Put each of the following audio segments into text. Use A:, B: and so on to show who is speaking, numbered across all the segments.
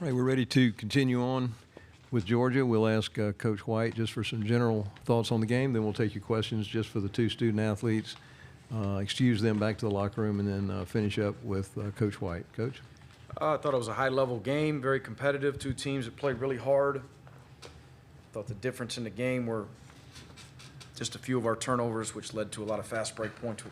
A: All right, we're ready to continue on with Georgia. We'll ask Coach White just for some general thoughts on the game. Then we'll take your questions just for the two student athletes, excuse them back to the locker room, and then finish up with Coach White. Coach?
B: I thought it was a high-level game, very competitive. Two teams that played really hard. Thought the difference in the game were just a few of our turnovers, which led to a lot of fast break points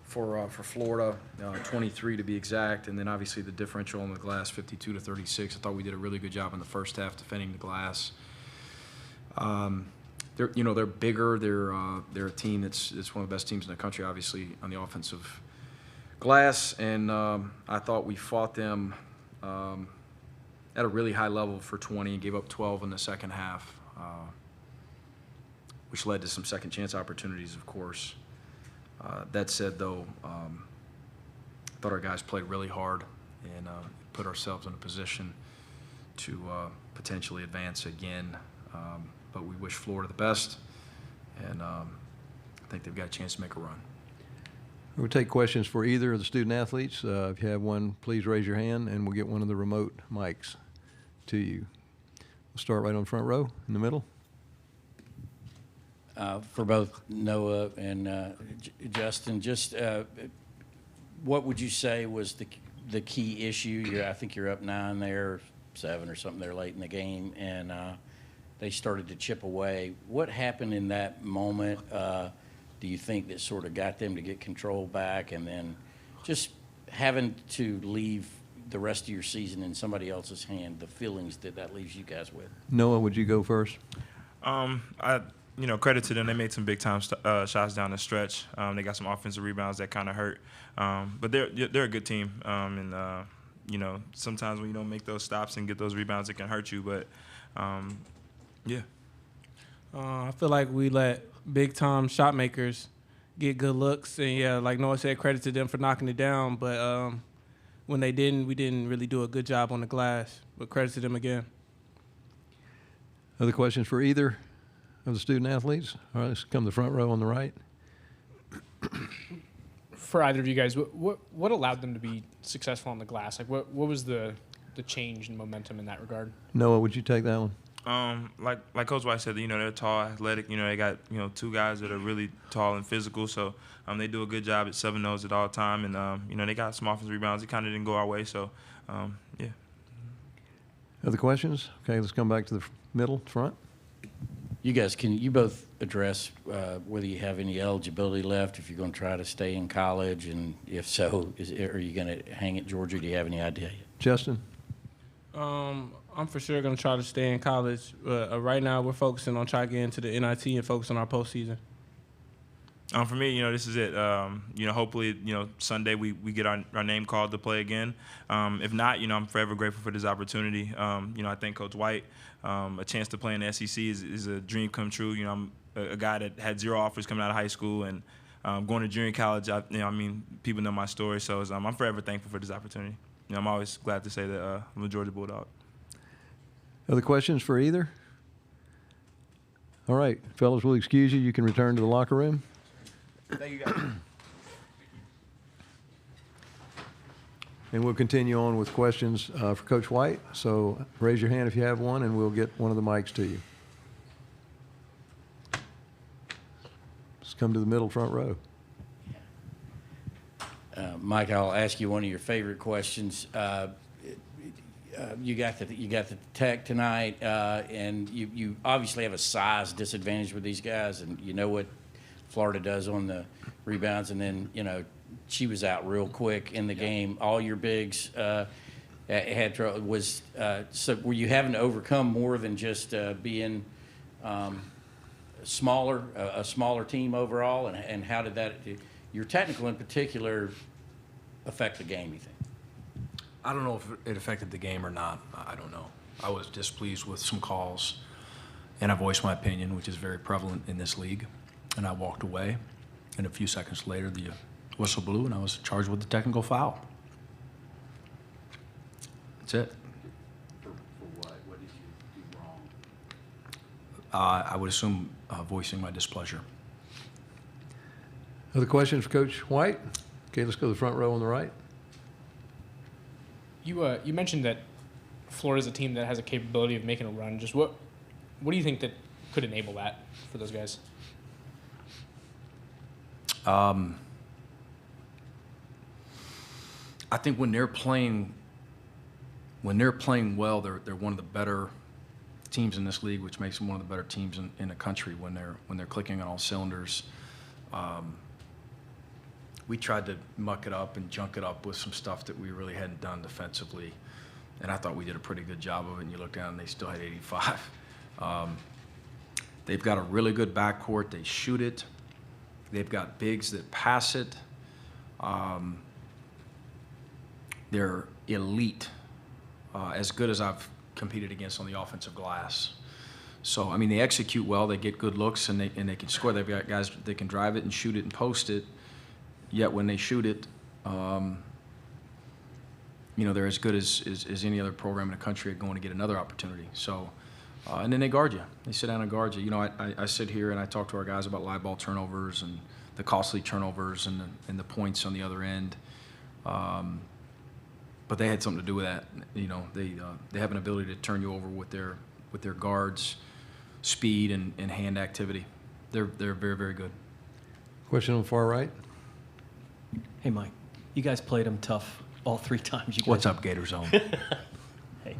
B: for Florida, 23 to be exact, and then obviously the differential on the glass, 52 to 36. I thought we did a really good job in the first half defending the glass. They're bigger. They're a team that's one of the best teams in the country, obviously on the offensive glass, and I thought we fought them at a really high level for 20 and gave up 12 in the second half, which led to some second chance opportunities, of course. That said, though, I thought our guys played really hard and put ourselves in a position to potentially advance again. But we wish Florida the best, and I think they've got a chance to make a run.
A: We'll take questions for either of the student athletes. If you have one, please raise your hand, and we'll get one of the remote mics to you. We'll start right on the front row in the middle.
C: For both Noah and Justin, just what would you say was the key issue? I think you're up 9 there, 7 or something there late in the game, and they started to chip away. What happened in that moment, do you think, that sort of got them to get control back, and then just having to leave the rest of your season in somebody else's hand, the feelings that leaves you guys with?
A: Noah, would you go first?
D: Credit to them. They made some big-time shots down the stretch. They got some offensive rebounds that kind of hurt. But they're a good team. Sometimes when you don't make those stops and get those rebounds, it can hurt you. But, yeah.
E: I feel like we let big-time shot makers get good looks. And, yeah, like Noah said, credit to them for knocking it down. But when they didn't, we didn't really do a good job on the glass. But credit to them again.
A: Other questions for either of the student athletes? All right, let's come to the front row on the right.
F: For either of you guys, what allowed them to be successful on the glass? Like, what was the change in momentum in that regard?
A: Noah, would you take that one?
D: Like Coach White said, they're tall, athletic. They got two guys that are really tall and physical. So they do a good job at 7-0s at all time, and they got some offensive rebounds. It kind of didn't go our way. So yeah.
A: Other questions? Okay, let's come back to the middle, front.
C: You guys, can you both address whether you have any eligibility left, if you're going to try to stay in college, and if so, are you going to hang at Georgia? Do you have any idea yet?
A: Justin?
E: I'm for sure going to try to stay in college. Right now, we're focusing on trying to get into the NIT and focus on our postseason.
D: For me, this is it. Hopefully, Sunday we get our name called to play again. If not, I'm forever grateful for this opportunity. I think Coach White, a chance to play in the SEC is a dream come true. I'm a guy that had 0 offers coming out of high school, and going to junior college. People know my story, so I'm forever thankful for this opportunity. I'm always glad to say that I'm a Georgia Bulldog.
A: Other questions for either? All right, fellas, we'll excuse you. You can return to the locker room.
B: Thank you, guys.
A: And we'll continue on with questions for Coach White. So raise your hand if you have one, and we'll get one of the mics to you. Let's come to the middle front row.
C: Mike, I'll ask you one of your favorite questions. You got the Tech tonight, and you obviously have a size disadvantage with these guys, and you know what Florida does on the rebounds, and then she was out real quick in the game. All your bigs had trouble. So were you having to overcome more than just being a smaller team overall, and how did that, your technical in particular, affect the game, you think?
G: I don't know if it affected the game or not. I don't know. I was displeased with some calls, and I voiced my opinion, which is very prevalent in this league. And I walked away, and a few seconds later, the whistle blew, and I was charged with a technical foul. That's it.
C: For what? What did you do wrong?
G: I would assume voicing my displeasure.
A: Other questions for Coach White? Okay, let's go to the front row on the right.
F: You mentioned that Florida's a team that has a capability of making a run. Just what do you think that could enable that for those guys?
G: I think when they're playing well, they're one of the better teams in this league, which makes them one of the better teams in the country when they're clicking on all cylinders. We tried to muck it up and junk it up with some stuff that we really hadn't done defensively, and I thought we did a pretty good job of it. And you look down, and they still had 85. They've got a really good backcourt. They shoot it. They've got bigs that pass it. They're elite, as good as I've competed against on the offensive glass. So, I mean, they execute well. They get good looks, and they can score. They've got guys that can drive it and shoot it and post it. Yet when they shoot it, they're as good as any other program in the country at going to get another opportunity. So, and then they guard you. They sit down and guard you. I sit here and I talk to our guys about live ball turnovers and the costly turnovers and the points on the other end. But they had something to do with that. They have an ability to turn you over with their guards, speed and hand activity. They're very, very good.
A: Question on the far right.
H: Hey, Mike, you guys played them tough all 3 times.
G: What's up, Gator Zone?
H: Hey,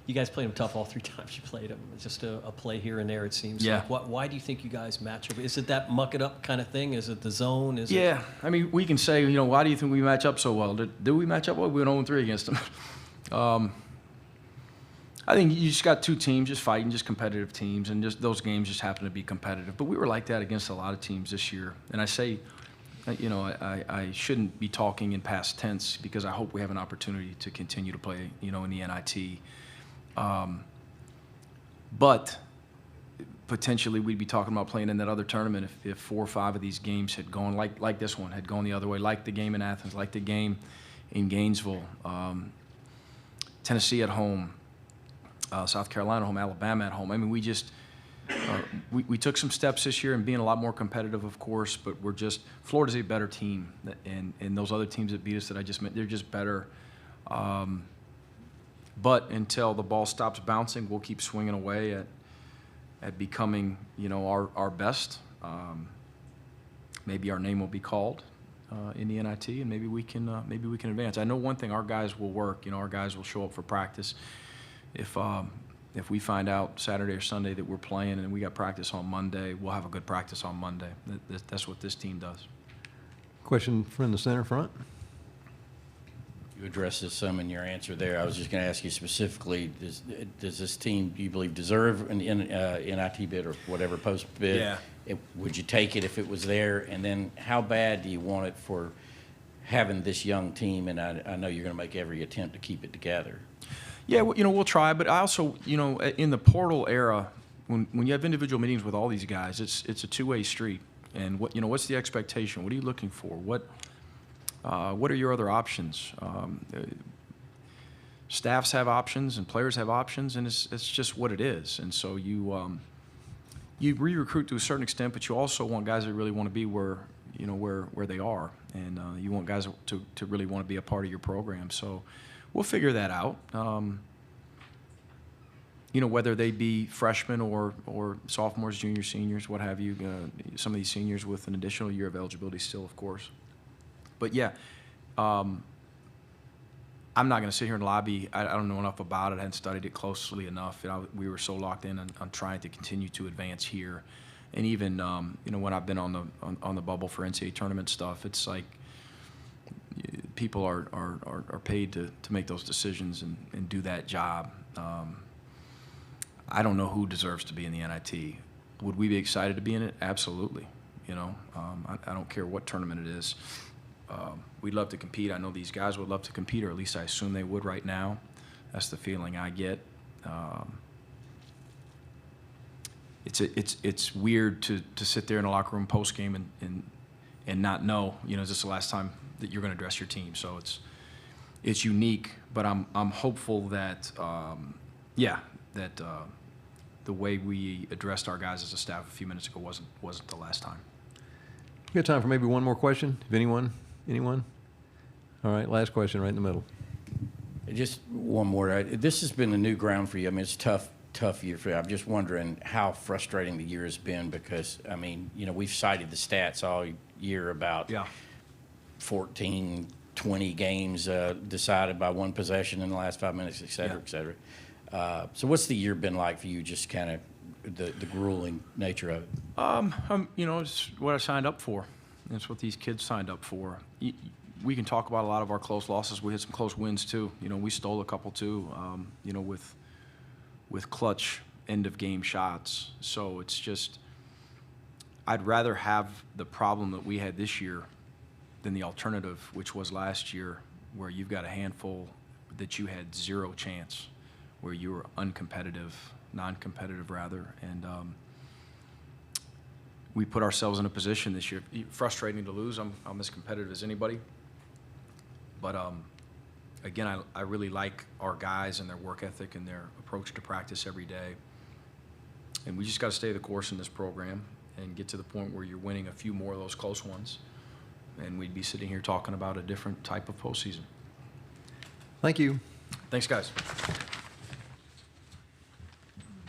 H: you guys played them tough all 3 times you played them. It's just a play here and there, it seems.
G: Yeah.
H: Like. Why do you think you guys match up? Is it that muck it up kind of thing? Is it the zone?
G: Yeah. I mean, we can say, why do you think we match up so well? Do we match up well? We went 0-3 against them. I think you just got 2 teams just fighting, just competitive teams, and just those games just happen to be competitive. But we were like that against a lot of teams this year. And I say, I shouldn't be talking in past tense because I hope we have an opportunity to continue to play, in the NIT. But potentially we'd be talking about playing in that other tournament if 4 or 5 of these games had gone like this one, had gone the other way, like the game in Athens, like the game in Gainesville, Tennessee at home, South Carolina at home, Alabama at home. I mean, we just we took some steps this year and being a lot more competitive, of course, but Florida's a better team, and those other teams that beat us that I just meant, they're just better. But until the ball stops bouncing, we'll keep swinging away at becoming, our best. Maybe our name will be called in the NIT, and maybe we can advance. I know one thing: our guys will work. Our guys will show up for practice. If we find out Saturday or Sunday that we're playing and we got practice on Monday, we'll have a good practice on Monday. That's what this team does.
A: Question from the center front.
C: You addressed this some in your answer there. I was just going to ask you specifically, does this team, do you believe, deserve an NIT bid or whatever post bid?
G: Yeah.
C: Would you take it if it was there? And then how bad do you want it for having this young team? And I know you're going to make every attempt to keep it together.
G: Yeah, we'll try, but I also, in the portal era, when you have individual meetings with all these guys, it's a two-way street. And what's the expectation? What are you looking for? What are your other options? Staffs have options and players have options, and it's just what it is. And so you re-recruit to a certain extent, but you also want guys that really want to be where they are, and you want guys to really want to be a part of your program. So we'll figure that out. Whether they be freshmen or sophomores, juniors, seniors, what have you. Some of these seniors with an additional year of eligibility still, of course. But yeah, I'm not going to sit here and lobby. I don't know enough about it. I hadn't studied it closely enough. We were so locked in on trying to continue to advance here, and even when I've been on the bubble for NCAA tournament stuff, it's like people are paid to make those decisions and do that job. I don't know who deserves to be in the NIT. Would we be excited to be in it? Absolutely. I don't care what tournament it is. We'd love to compete. I know these guys would love to compete, or at least I assume they would right now. That's the feeling I get. It's weird to sit there in a locker room post game and not know, is this the last time that you're going to dress your team? So it's unique, but I'm hopeful that the way we addressed our guys as a staff a few minutes ago wasn't the last time.
A: We got time for maybe one more question, if anyone? All right, last question right in the middle.
C: Just one more. This has been a new ground for you. I mean, it's tough year for you. I'm just wondering how frustrating the year has been because, I mean, you know, we've cited the stats all year about 14, 20 games decided by one possession in the last 5 minutes, et cetera, et cetera. So what's the year been like for you, just kind of the grueling nature of it?
G: You know, it's what I signed up for. It's what these kids signed up for. We can talk about a lot of our close losses. We had some close wins too. You know, we stole a couple too. You know, with clutch end of game shots. So it's just, I'd rather have the problem that we had this year than the alternative, which was last year, where you've got a handful that you had zero chance, where you were uncompetitive, non-competitive rather, and we put ourselves in a position this year. Frustrating to lose. I'm as competitive as anybody. But again, I really like our guys and their work ethic and their approach to practice every day. And we just got to stay the course in this program and get to the point where you're winning a few more of those close ones. And we'd be sitting here talking about a different type of postseason.
A: Thank you.
G: Thanks, guys.